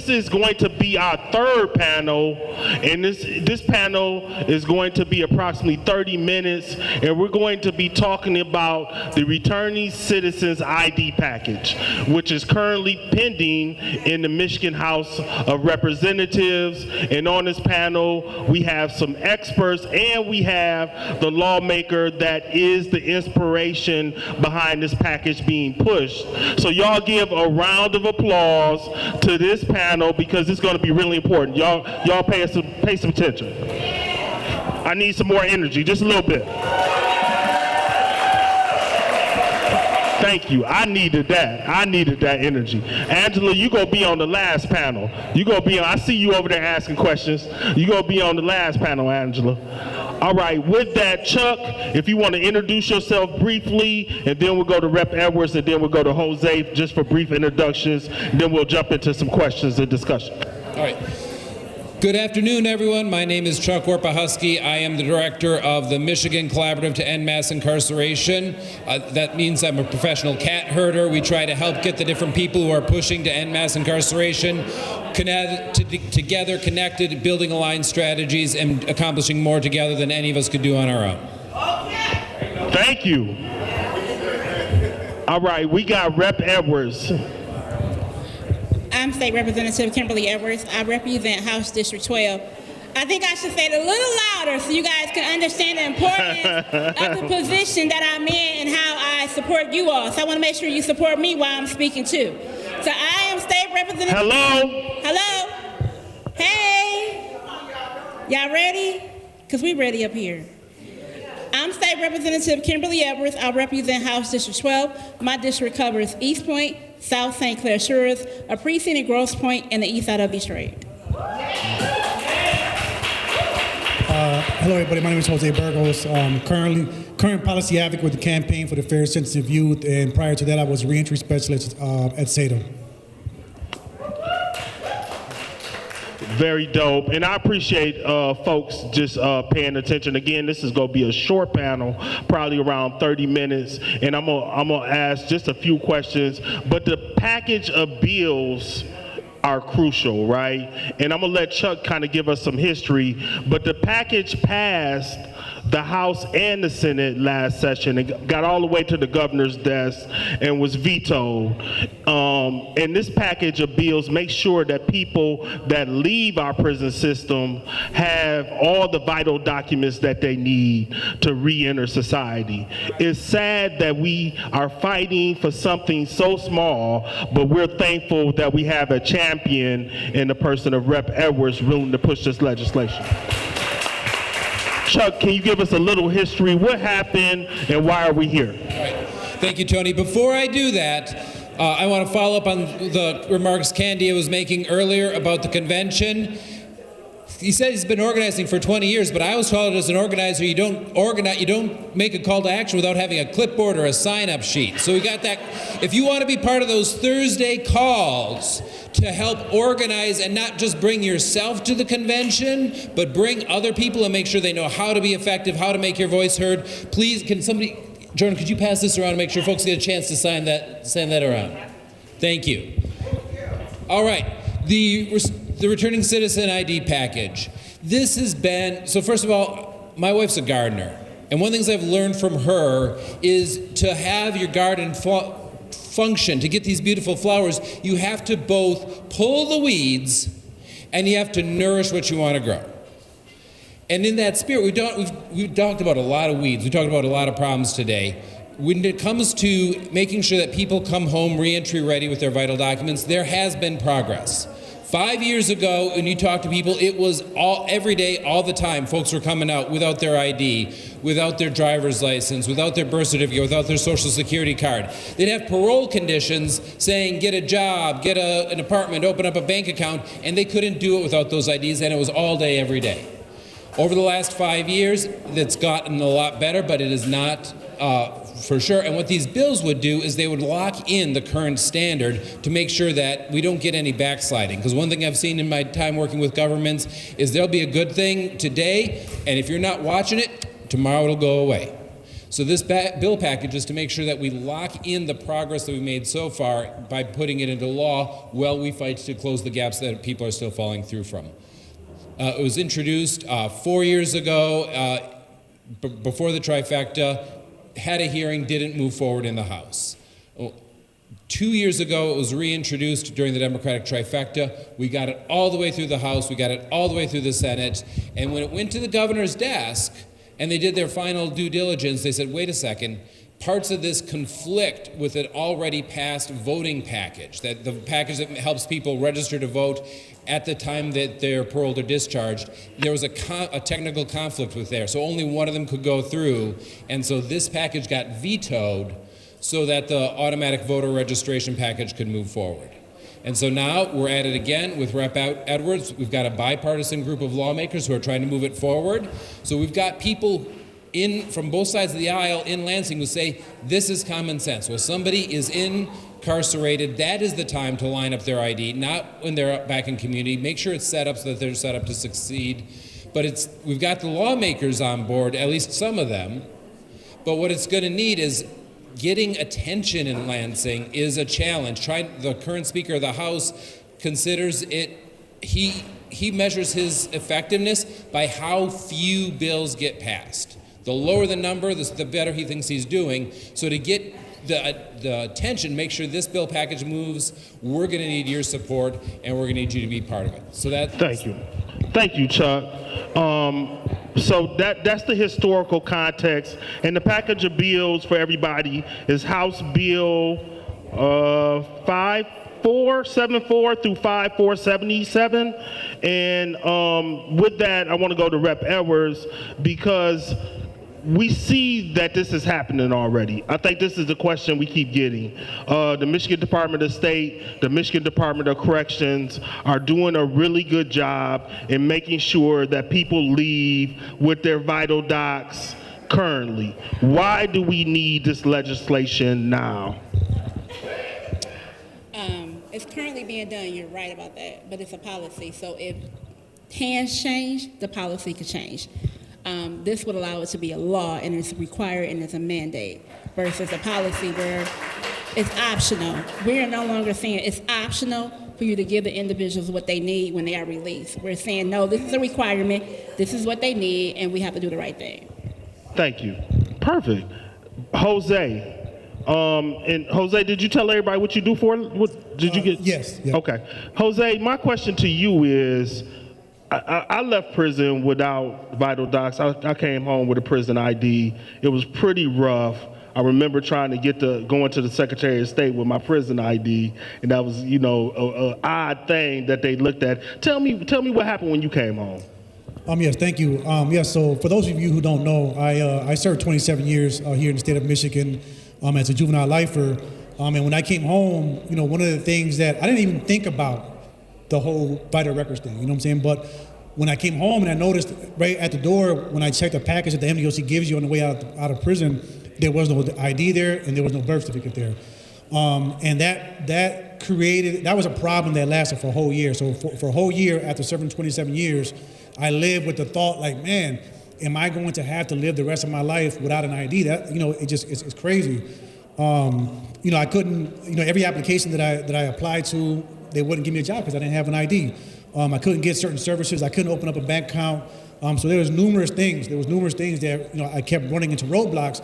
this is going to be our third panel, and this panel is going to be approximately 30 minutes, and we're going to be talking about the Returning Citizens ID package, which is currently pending in the Michigan House of Representatives. And on this panel, we have some experts, and we have the lawmaker that is the inspiration behind this package being pushed. So y'all give a round of applause to this panel, because it's going to be really important. Y'all pay some attention. I need some more energy, just a little bit. Thank you. I needed that energy. Angela, you gonna be on the last panel. I see you over there asking questions. You gonna be on the last panel, Angela. All right, with that, Chuck, if you want to introduce yourself briefly, and then we'll go to Rep. Edwards, and then we'll go to Jose just for brief introductions, and then we'll jump into some questions and discussion. All right. Good afternoon, everyone. My name is Chuck Warpahusky. I am the director of the Michigan Collaborative to End Mass Incarceration. That means I'm a professional cat herder. We try to help get the different people who are pushing to end mass incarceration together, connected, building aligned strategies, and accomplishing more together than any of us could do on our own. Thank you. All right, we got Rep. Edwards. I'm State Representative Kimberly Edwards. I represent House District 12. I think I should say it a little louder so you guys can understand the importance of the position that I'm in and how I support you all. So I want to make sure you support me while I'm speaking too. So I am State Representative. Hello. Hey. Y'all ready? Because we ready up here. I'm State Representative Kimberly Edwards. I represent House District 12. My district covers East Point, South St. Clair Shores, a precinct in Grosse Pointe, and the east side of Detroit. Hello, everybody. My name is Jose Burgos. Current policy advocate with the Campaign for the Fair Sentencing of Youth, and prior to that, I was a reentry specialist at SADA. Very dope, and I appreciate folks just paying attention. Again, this is going to be a short panel, probably around 30 minutes, and I'm gonna ask just a few questions. But the package of bills are crucial, right? And I'm gonna let Chuck kind of give us some history. But the package passed the House and the Senate last session. It got all the way to the governor's desk and was vetoed. And this package of bills makes sure that people that leave our prison system have all the vital documents that they need to re-enter society. It's sad that we are fighting for something so small, but we're thankful that we have a champion in the person of Rep. Edwards willing to push this legislation. Chuck, can you give us a little history? What happened and why are we here? All right. Thank you, Tony. Before I do that, I want to follow up on the remarks Candia was making earlier about the convention. He said he's been organizing for 20 years, but I was told as an organizer, you don't make a call to action without having a clipboard or a sign-up sheet. So we got that. If you want to be part of those Thursday calls to help organize and not just bring yourself to the convention, but bring other people and make sure they know how to be effective, how to make your voice heard, please, can somebody, Jordan, could you pass this around and make sure folks get a chance to send that around? Thank you. All right. The Returning Citizen ID package. This has been, so first of all, my wife's a gardener. And one of the things I've learned from her is to have your garden function, to get these beautiful flowers, you have to both pull the weeds and you have to nourish what you want to grow. And in that spirit, we've talked about a lot of weeds. We talked about a lot of problems today. When it comes to making sure that people come home re-entry ready with their vital documents, there has been progress. 5 years ago, when you talk to people, it was every day, all the time, folks were coming out without their ID, without their driver's license, without their birth certificate, without their social security card. They'd have parole conditions saying, get a job, get an apartment, open up a bank account, and they couldn't do it without those IDs, and it was all day, every day. Over the last 5 years, that's gotten a lot better, but it is not for sure. And what these bills would do is they would lock in the current standard to make sure that we don't get any backsliding. Because one thing I've seen in my time working with governments is there'll be a good thing today, and if you're not watching it, tomorrow it'll go away. So this bill package is to make sure that we lock in the progress that we made so far by putting it into law while we fight to close the gaps that people are still falling through from. It was introduced 4 years ago before the trifecta, had a hearing, didn't move forward in the House. 2 years ago, it was reintroduced during the Democratic trifecta. We got it all the way through the House, we got it all the way through the Senate, and when it went to the governor's desk, and they did their final due diligence, they said, wait a second, parts of this conflict with an already passed voting package, that the package that helps people register to vote at the time that they're paroled or discharged. There was a technical conflict with there, so only one of them could go through, and so this package got vetoed so that the automatic voter registration package could move forward. And so now we're at it again with Rep. Edwards. We've got a bipartisan group of lawmakers who are trying to move it forward. So we've got people from both sides of the aisle in Lansing who say, this is common sense. Well, somebody is incarcerated, that is the time to line up their ID, not when they're back in community. Make sure it's set up so that they're set up to succeed. But we've got the lawmakers on board, at least some of them. But what it's going to need is getting attention in Lansing is a challenge. The current Speaker of the House considers it, he measures his effectiveness by how few bills get passed. The lower the number, the better he thinks he's doing. So to get the attention, make sure this bill package moves, we're going to need your support, and we're going to need you to be part of it. So Thank you, Chuck. So that's the historical context, and the package of bills for everybody is House Bill 5474 through 5477, and with that, I want to go to Rep. Edwards because we see that this is happening already. I think this is the question we keep getting. The Michigan Department of State, the Michigan Department of Corrections are doing a really good job in making sure that people leave with their vital docs currently. Why do we need this legislation now? It's currently being done, you're right about that, but it's a policy. So if hands change, the policy could change. This would allow it to be a law, and it's required and it's a mandate, versus a policy where it's optional. We are no longer saying it's optional for you to give the individuals what they need when they are released. We're saying, no, this is a requirement, this is what they need, and we have to do the right thing. Thank you. Perfect. Jose. And Jose, did you tell everybody what you do for? What did you get? Yes. Yeah. Okay. Jose, my question to you is, I left prison without vital docs. I came home with a prison ID. It was pretty rough. I remember trying to going to the Secretary of State with my prison ID, and that was, an odd thing that they looked at. Tell me what happened when you came home. Yes, thank you. So for those of you who don't know, I served 27 years here in the state of Michigan as a juvenile lifer. And when I came home, one of the things that I didn't even think about the whole vital records thing, you know what I'm saying? But when I came home and I noticed right at the door, when I checked the package that the MDOC gives you on the way out of prison, there was no ID there and there was no birth certificate there. And that was a problem that lasted for a whole year. So for a whole year, after serving 27 years, I lived with the thought like, man, am I going to have to live the rest of my life without an ID? That, it's crazy. I couldn't, every application that I applied to, they wouldn't give me a job because I didn't have an ID. I couldn't get certain services. I couldn't open up a bank account. So there was numerous things. that, I kept running into roadblocks.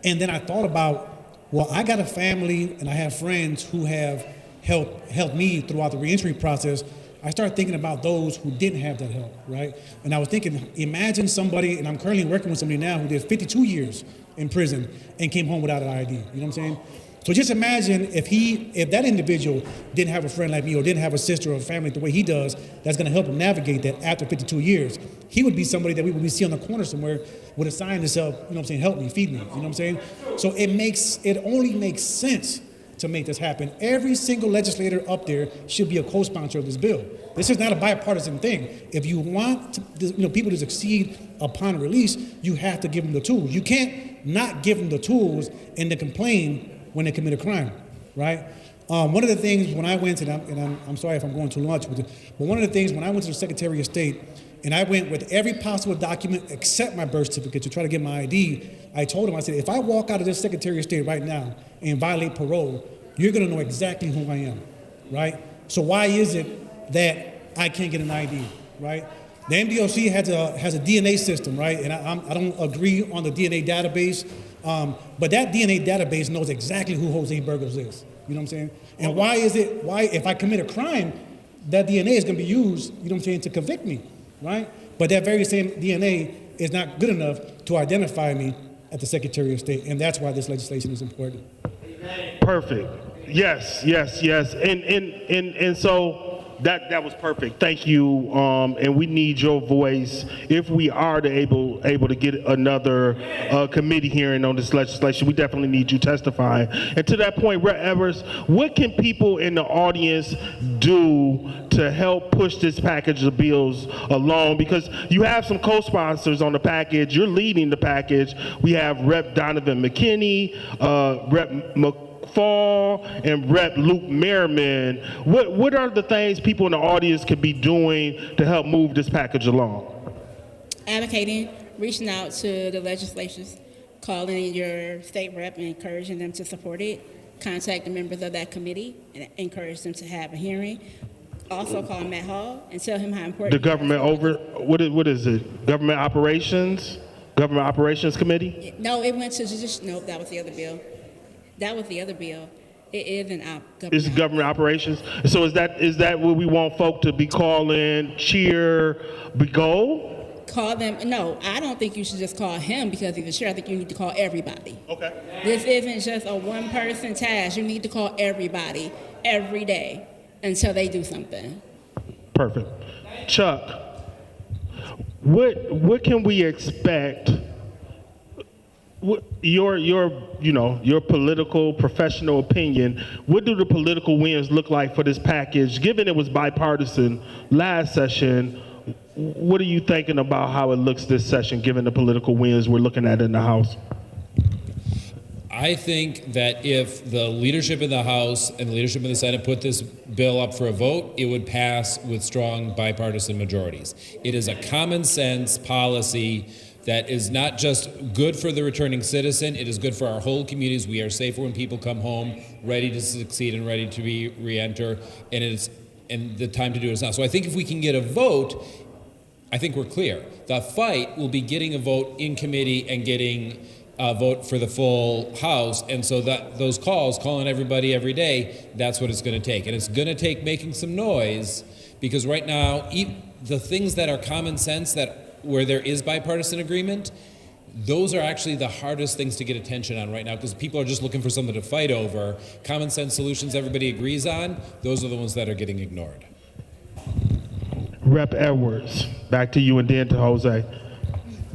And then I thought about, well, I got a family and I have friends who have helped me throughout the reentry process. I started thinking about those who didn't have that help, right? And I was thinking, imagine somebody, and I'm currently working with somebody now who did 52 years in prison and came home without an ID. You know what I'm saying? So just imagine if that individual didn't have a friend like me or didn't have a sister or a family the way he does, that's going to help him navigate that after 52 years. He would be somebody that we would see on the corner somewhere with a sign that says, help me, feed me, you know what I'm saying? So it only makes sense to make this happen. Every single legislator up there should be a co-sponsor of this bill. This is not a bipartisan thing. If you want people to succeed upon release, you have to give them the tools. You can't not give them the tools and then complain when they commit a crime, right? One of the things when I went, I'm sorry if I'm going too much with it, but one of the things when I went to the Secretary of State, and I went with every possible document except my birth certificate to try to get my ID, I told him, I said, if I walk out of this Secretary of State right now and violate parole, you're gonna know exactly who I am, right? So why is it that I can't get an ID, right? The MDOC has a DNA system, right? And I don't agree on the DNA database, but that DNA database knows exactly who Jose Burgos is. You know what I'm saying? And why if I commit a crime, that DNA is gonna be used, you know what I'm saying, to convict me, right? But that very same DNA is not good enough to identify me at the Secretary of State, and that's why this legislation is important. Perfect. Yes. And so that was perfect. Thank you. And we need your voice if we are able to get another committee hearing on this legislation. We definitely need you testifying. And to that point, Rep. Evers, what can people in the audience do to help push this package of bills along? Because you have some co-sponsors on the package. You're leading the package. We have Rep. Donovan McKinney, Rep. McFall, and Rep. Luke Merriman. What are the things people in the audience could be doing to help move this package along? Advocating, reaching out to the legislatures, calling your state rep and encouraging them to support it. Contact the members of that committee and encourage them to have a hearing. Also call Matt Hall and tell him how important The government what is it? Government Operations Committee? No, it went to nope, that was the other bill. That was the other bill. It is an government. It's government operations. So is that what we want folk to be calling, cheer, go? Call them. No, I don't think you should just call him because he's the chair. I think you need to call everybody. Okay. This isn't just a one-person task. You need to call everybody every day until they do something. Perfect. Chuck, what can we expect? Your political professional opinion. What do the political winds look like for this package? Given it was bipartisan last session, what are you thinking about how it looks this session, given the political winds we're looking at in the House? I think that if the leadership in the House and the leadership in the Senate put this bill up for a vote, it would pass with strong bipartisan majorities. It is a common sense policy that is not just good for the returning citizen, it is good for our whole communities. We are safer when people come home, ready to succeed and ready to re-enter, and the time to do it is now. So I think if we can get a vote, I think we're clear. The fight will be getting a vote in committee and getting a vote for the full House, and so that those calling everybody every day, that's what it's gonna take. And it's gonna take making some noise, because right now, the things that are common sense, where there is bipartisan agreement, those are actually the hardest things to get attention on right now, because people are just looking for something to fight over. Common sense solutions everybody agrees on, those are the ones that are getting ignored. Rep. Edwards, back to you and then to Jose.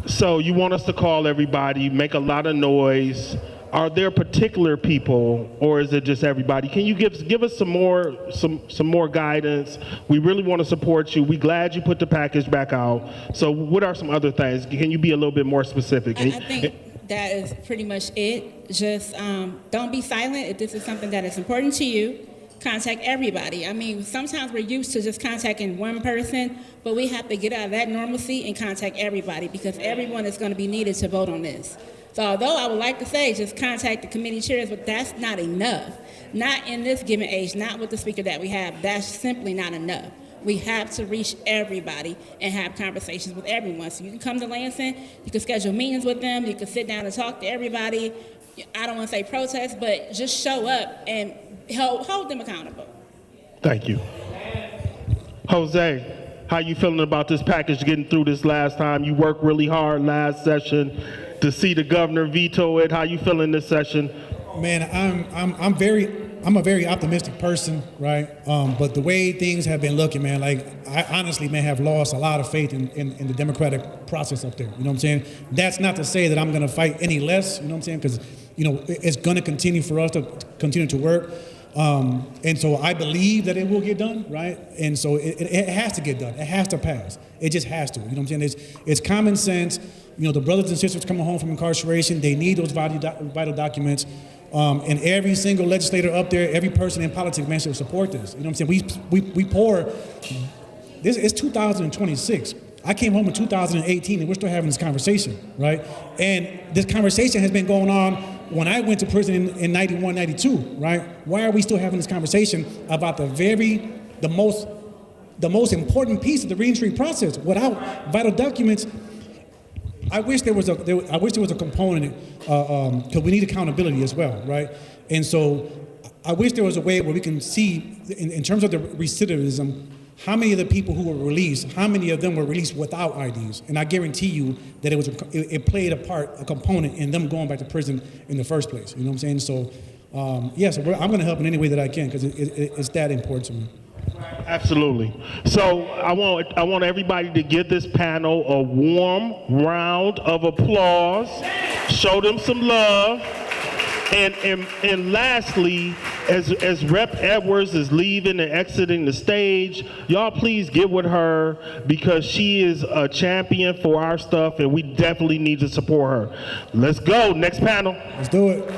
So you want us to call everybody, make a lot of noise. Are there particular people, or is it just everybody? Can you give us some more guidance? We really want to support you. We're glad you put the package back out. So what are some other things? Can you be a little bit more specific? I think that is pretty much it. Just don't be silent. If this is something that is important to you, contact everybody. I mean, sometimes we're used to just contacting one person, but we have to get out of that normalcy and contact everybody, because everyone is going to be needed to vote on this. So although I would like to say just contact the committee chairs, but that's not enough. Not in this given age, not with the speaker that we have. That's simply not enough. We have to reach everybody and have conversations with everyone. So you can come to Lansing, you can schedule meetings with them, you can sit down and talk to everybody. I don't want to say protest, but just show up and hold them accountable. Thank you. Jose, how you feeling about this package getting through this last time? You worked really hard last session to see the governor veto it. How you feeling this session? Man, I'm a very optimistic person, right? But the way things have been looking, man, like I honestly, man, have lost a lot of faith in the democratic process up there. You know what I'm saying? That's not to say that I'm going to fight any less. You know what I'm saying? Because it's going to continue for us to continue to work. And so I believe that it will get done, right? And so it has to get done. It has to pass. It just has to. You know what I'm saying? It's common sense. The brothers and sisters coming home from incarceration, they need those vital documents. And every single legislator up there, every person in politics, man, should support this. You know what I'm saying? We pour, this is 2026. I came home in 2018 and we're still having this conversation, right? And this conversation has been going on when I went to prison in 91, 92, right? Why are we still having this conversation about the most important piece of the reentry process? Without vital documents, I wish there was a component, because we need accountability as well, right? And so I wish there was a way where we can see, in terms of the recidivism, how many of the people who were released, how many of them were released without IDs? And I guarantee you that it played a component in them going back to prison in the first place. You know what I'm saying? So, yes, I'm going to help in any way that I can because it's that important to me. Absolutely. So I want everybody to give this panel a warm round of applause. Show them some love. And lastly, as Rep. Edwards is leaving and exiting the stage, y'all please get with her because she is a champion for our stuff and we definitely need to support her. Let's go. Next panel. Let's do it.